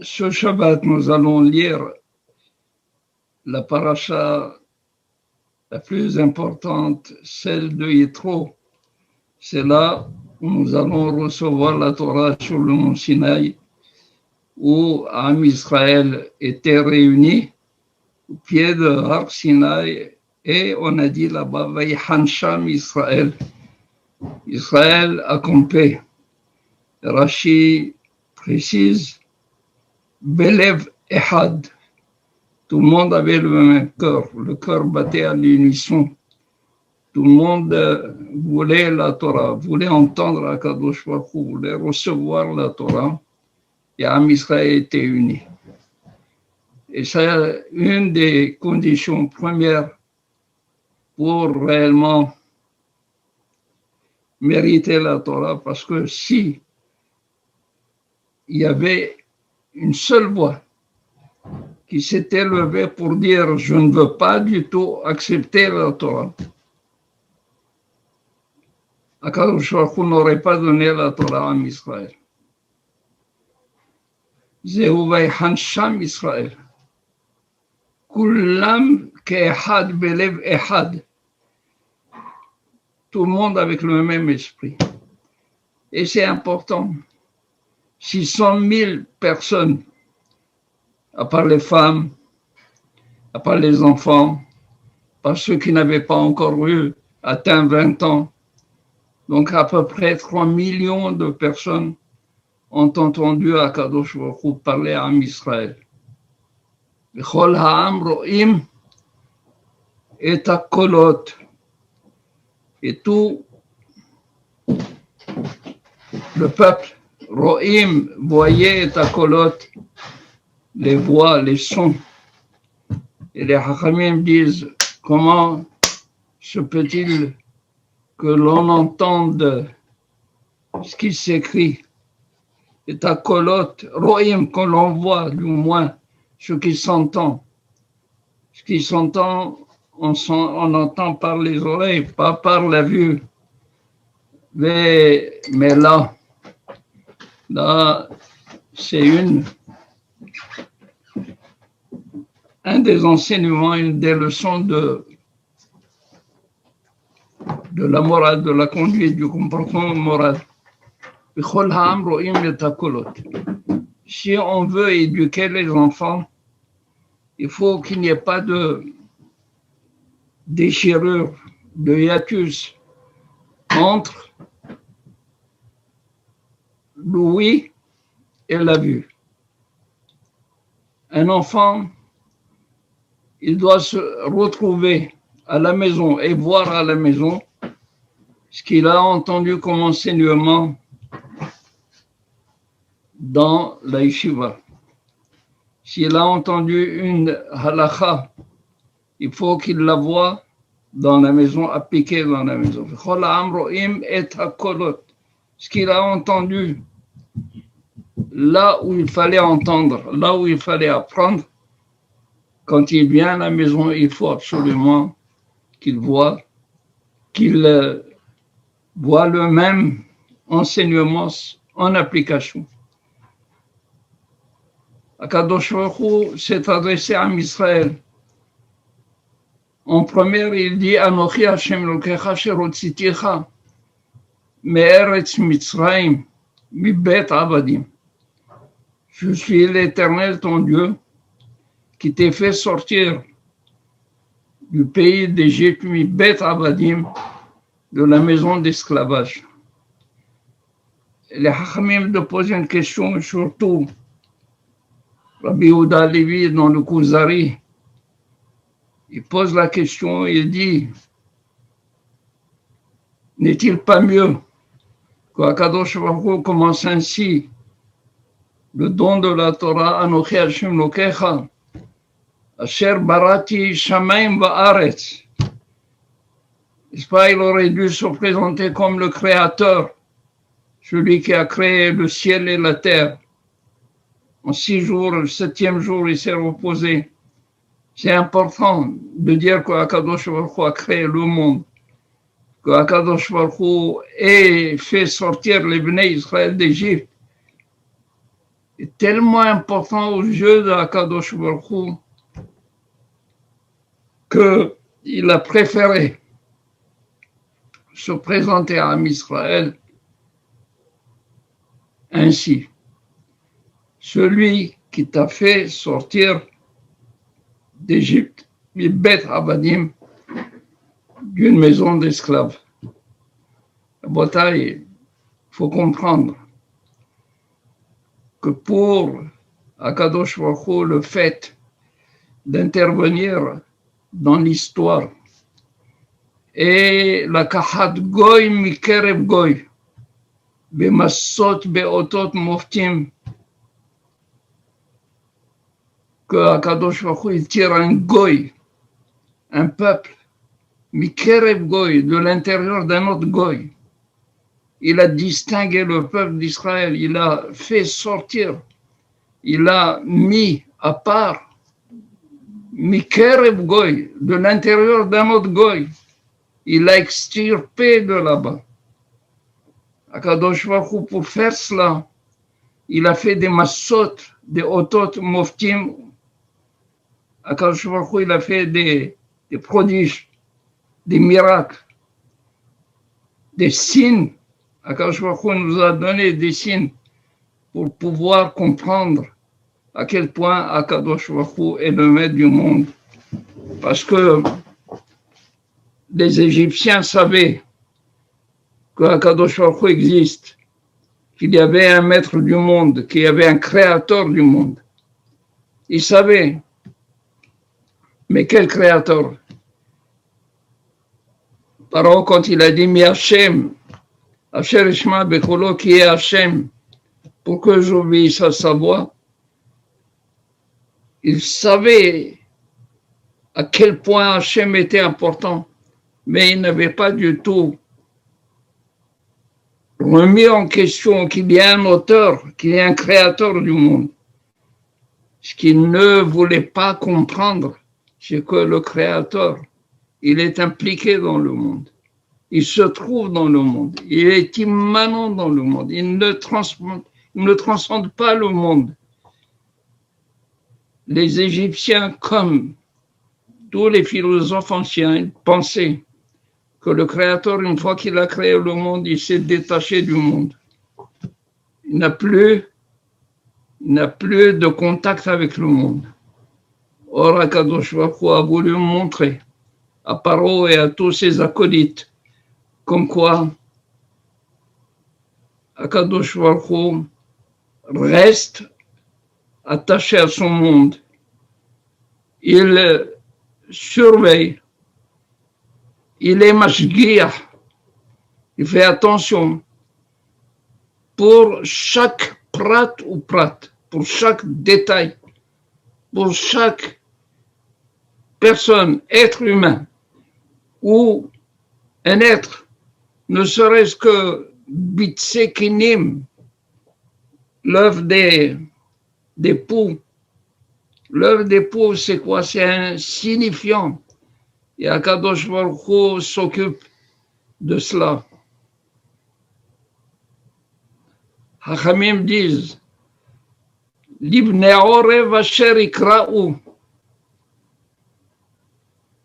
Ce Shabbat, nous allons lire la paracha la plus importante, celle de Yitro. C'est là où nous allons recevoir la Torah sur le mont Sinaï, où Am Israël était réuni au pied de Har Sinaï, et on a dit là-bas, Vaïhan Sham Israël. Israël a campé. Rashi précise, Belev Ehad. Tout le monde avait le même cœur. Le cœur battait à l'unisson. Tout le monde voulait la Torah, voulait entendre Akadosh Baruch Hu, voulait recevoir la Torah. Et Am Israël était uni. Et c'est une des conditions premières pour réellement mériter la Torah, parce que si il y avait une seule voix qui s'était levée pour dire « je ne veux pas du tout accepter la Torah », Akadosh Baruch Hu n'aurait pas donné la Torah à Israël. Zehu Vaïhan Sham Israël. Kulam ke'ehad belev ehad. Tout le monde avec le même esprit. Et c'est important. 600 000 personnes, à part les femmes, à part les enfants, par ceux qui n'avaient pas encore atteint 20 ans. Donc à peu près 3 millions de personnes ont entendu Akadosh Baruch Hu parler à Am Israël. V'chol ha'am ro'im et hakolot. Et tout le peuple, ro'im, voyait et hakolot, les voix, les sons. Et les Hachamim disent, comment se peut-il que l'on entende ce qui s'écrit, et hakolot, ro'im, que l'on voit, du moins, ce qui s'entend. Ce qui s'entend, on entend par les oreilles, pas par la vue. Mais là, c'est un des enseignements, une des leçons de la morale, de la conduite, du comportement moral. Si on veut éduquer les enfants, il faut qu'il n'y ait pas de déchirure, de hiatus entre l'ouïe et la vue. Un enfant, il doit se retrouver à la maison et voir à la maison ce qu'il a entendu comme enseignement dans la yeshiva. S'il a entendu une halakha, il faut qu'il la voie dans la maison, appliquée dans la maison. Ce qu'il a entendu, là où il fallait entendre, là où il fallait apprendre, quand il vient à la maison, il faut absolument qu'il voit le même enseignement en application. Akadosh Baruch Hu s'est adressé à Israël. En première, il dit Anochi Hashem Elokecha asher hotziticha me'eretz Mitzrayim mibet avadim. Je suis l'Éternel ton Dieu qui t'ai fait sortir du pays d'Égypte mibet avadim, de la maison d'esclavage. Les Hachamim de poser une question, surtout Rabbi Yehuda Levi dans le Kuzari. Il pose la question, il dit, n'est-il pas mieux qu'Akadosh Baruch Hu commence ainsi le don de la Torah, Anochi Hashem Elokecha, Asher barati shamayim va'aretz. N'est-ce pas, il aurait dû se présenter comme le Créateur, celui qui a créé le ciel et la terre. En 6 jours, le 7e jour, il s'est reposé. C'est important de dire qu'Akadosh Baruch Hu a créé le monde, qu'Akadosh Baruch Hu ait fait sortir les Bnei Israël d'Égypte. est tellement important aux yeux de Akadosh Baruch Hu qu'il a préféré se présenter à Israël ainsi. Celui qui t'a fait sortir d'Égypte, Bet Abadim, d'une maison d'esclaves. La bataille, il faut comprendre que pour Akadosh Baruch Hu, le fait d'intervenir dans l'histoire et la kahat goy mikerev goy, bemassot beotot moftim, que Akadosh Baruch Hu, il tire un goy, un peuple, mikerev goy, de l'intérieur d'un autre goy. Il a distingué le peuple d'Israël, il a fait sortir, il a mis à part Mikerev Goy, de l'intérieur d'un autre Goy. Il l'a extirpé de là-bas. Akadosh Baruch Hu, pour faire cela, il a fait des massot, des otot moftim. Akadosh Baruch Hu, il a fait des prodiges, des miracles, des signes. Akadosh Baruch Hu nous a donné des signes pour pouvoir comprendre à quel point Akadosh Baruch Hu est le maître du monde. Parce que les Égyptiens savaient que Akadosh Baruch Hu existe, qu'il y avait un maître du monde, qu'il y avait un créateur du monde. Ils savaient. Mais quel créateur? Pharaon, quand il a dit Mi Hachem, Asher Ishma Becholo, qui est Hachem, pour que j'obéisse à sa voix, il savait à quel point Hachem était important, mais il n'avait pas du tout remis en question qu'il y a un auteur, qu'il y a un créateur du monde. Ce qu'il ne voulait pas comprendre, c'est que le créateur, il est impliqué dans le monde. Il se trouve dans le monde. Il est immanent dans le monde. Il ne transcende pas le monde. Les Égyptiens, comme tous les philosophes anciens, ils pensaient que le Créateur, une fois qu'il a créé le monde, il s'est détaché du monde. Il n'a plus de contact avec le monde. Or, Akadosh Baruch Hu a voulu montrer à Paro et à tous ses acolytes comme quoi Akadosh Baruch Hu reste attaché à son monde. Il surveille, il est mashgiach, il fait attention pour chaque prat ou prat, pour chaque détail, pour chaque personne, être humain, ou un être, ne serait-ce que bitsekinim, l'œuvre des poux. L'œuvre des poux, c'est quoi? C'est un signifiant. Et Akadosh Baruch Hu s'occupe de cela. Hachamim disent, Libnei Orev asher ikra'u.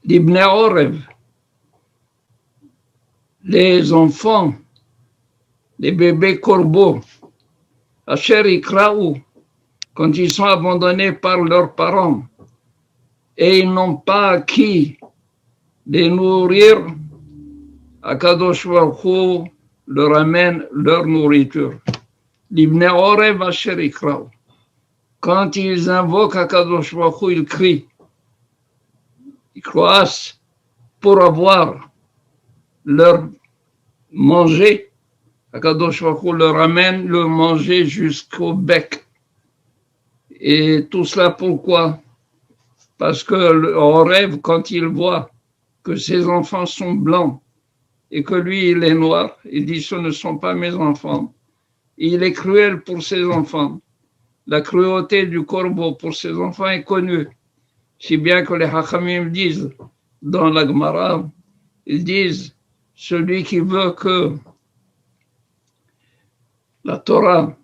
Libnei Orev. Les enfants, les bébés corbeaux, asher ikra'u, quand ils sont abandonnés par leurs parents et ils n'ont pas à qui les nourrir, Akadosh Baruch Hu leur amène leur nourriture. Libnei Orev asher ikra'u. Quand ils invoquent Akadosh Baruch Hu, ils crient, ils croissent pour avoir leur manger. Akadosh Baruch Hu leur amène le manger jusqu'au bec. Et tout cela pourquoi? Parce que le rêve, quand il voit que ses enfants sont blancs et que lui, il est noir, il dit, ce ne sont pas mes enfants. Et il est cruel pour ses enfants. La cruauté du corbeau pour ses enfants est connue. Si bien que les Hachamim disent, dans la Gemara, ils disent, celui qui veut que la Torah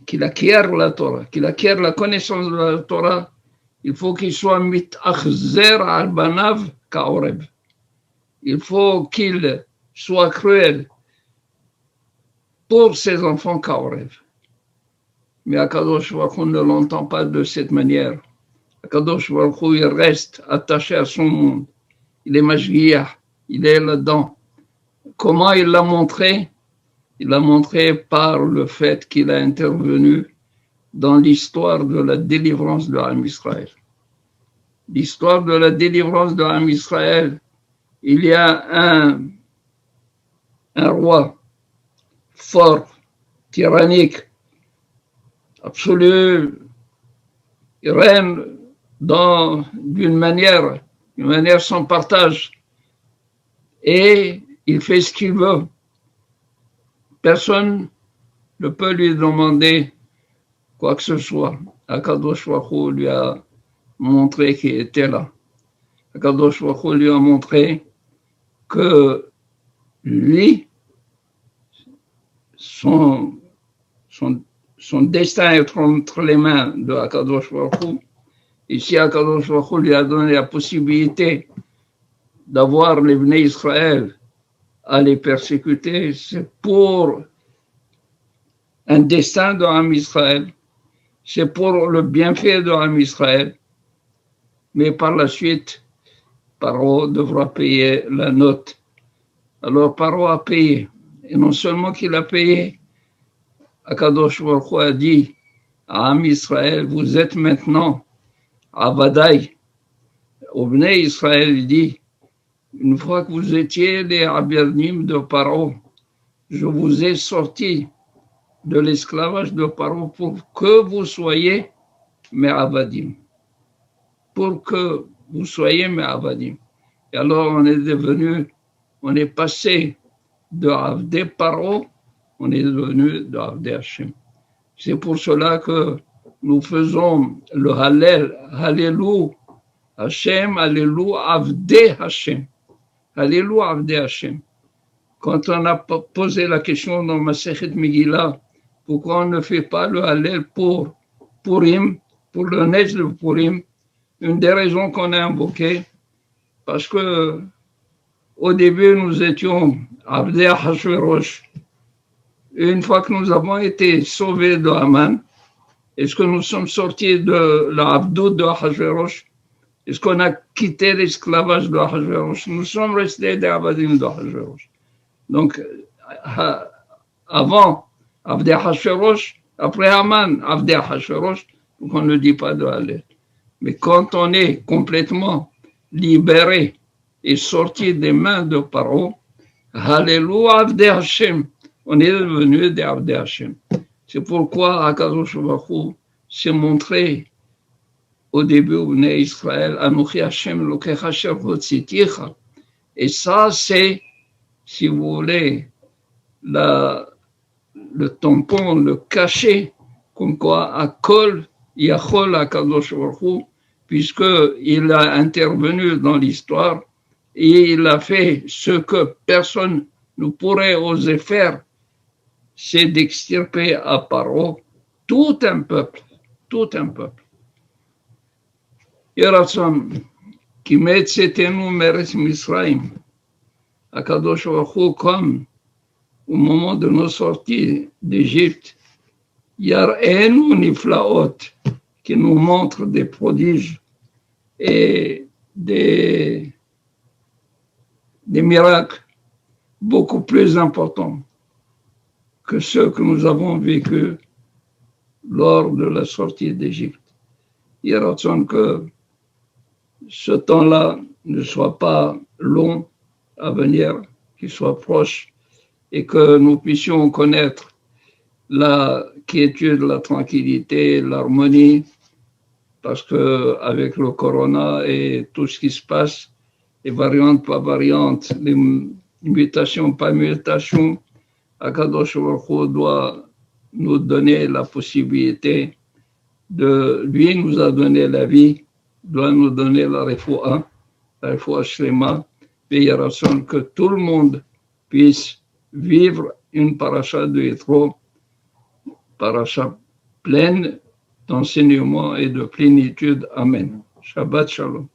qu'il acquiert la Torah, qu'il acquiert la connaissance de la Torah, il faut qu'il soit mitachzer al banav ka'oreb. Il faut qu'il soit cruel pour ses enfants ka'oreb. Mais Akadosh Baruch Hu ne l'entend pas de cette manière. Akadosh Baruch Hu, il reste attaché à son monde. Il est Mashgiach, il est là-dedans. Comment il l'a montré? Il l'a montré par le fait qu'il a intervenu dans l'histoire de la délivrance de l'Am Israël. L'histoire de la délivrance de l'Am Israël, il y a un roi fort, tyrannique, absolu, il règne d'une manière sans partage, et il fait ce qu'il veut. Personne ne peut lui demander quoi que ce soit. Akadosh Baruch Hu lui a montré qu'il était là. Akadosh Baruch Hu lui a montré que lui, son destin est entre les mains de Akadosh Baruch Hu. Et si Akadosh Baruch Hu lui a donné la possibilité d'avoir les Bnei Israël à les persécuter, c'est pour un destin de l'Am Israël, c'est pour le bienfait de l'Am Israël, mais par la suite, Paro devra payer la note. Alors Paro a payé, et non seulement qu'il a payé, Akadosh Baruch Hu a dit à Am Israël, vous êtes maintenant Avadai. Au Bnei Israël, il dit, une fois que vous étiez les Abirnim de Paro, je vous ai sorti de l'esclavage de Paro pour que vous soyez mes Avadim. Pour que vous soyez mes Avadim. Et alors on est passé de Avdé Paro, on est devenu de Avdé Hashem. C'est pour cela que nous faisons le Hallel, Hallelou Hashem, Hallelou Avdé Hashem. Alléluia, Avdé Hashem. Quand on a posé la question dans Masechet Megillah, pourquoi on ne fait pas le Hallel pour Purim, pour le Neige de Purim, une des raisons qu'on a invoquées, parce que au début nous étions Avdé Hashverosh. Une fois que nous avons été sauvés de Haman, est-ce que nous sommes sortis de l'Avdou de Hashverosh? Est-ce qu'on a quitté l'esclavage de Hashverosh? Nous sommes restés des Avadim de Hashverosh. Donc, avant Avdé Hashverosh, après Haman, Avdé Hashverosh, donc on ne dit pas de Hallel. Mais quand on est complètement libéré et sorti des mains de Paro, Alléluia, Avdé Hashem, on est devenu des Avdé Hashem. C'est pourquoi Akadosh Baruch Hu s'est montré au début au Bnei Israël, Anochi Hashem Lokecha Asher Hotziticha. Et ça, c'est, si vous voulez, le tampon, le cachet, comme quoi Akol Yachol Akadosh Baruch Hu, puisqu'il a intervenu dans l'histoire et il a fait ce que personne ne pourrait oser faire, c'est d'extirper à Paro tout un peuple. Yeratzon, qui met Tzetenu Meretz Misraim, Akadosh Baruch Hu, comme au moment de nos sorties d'Égypte, Yar'enu Niflaot, qui nous montre des prodiges et des miracles beaucoup plus importants que ceux que nous avons vécus lors de la sortie d'Égypte. Il ressent que ce temps-là ne soit pas long à venir, qu'il soit proche et que nous puissions connaître la quiétude, la tranquillité, l'harmonie, parce que avec le corona et tout ce qui se passe, les variantes pas variantes, les mutations pas mutations, Akadosh Baruch Hu doit nous donner la possibilité lui nous a donné la vie, doit nous donner la refoua shlema, et que tout le monde puisse vivre une paracha de Yitro, paracha pleine d'enseignement et de plénitude. Amen. Shabbat Shalom.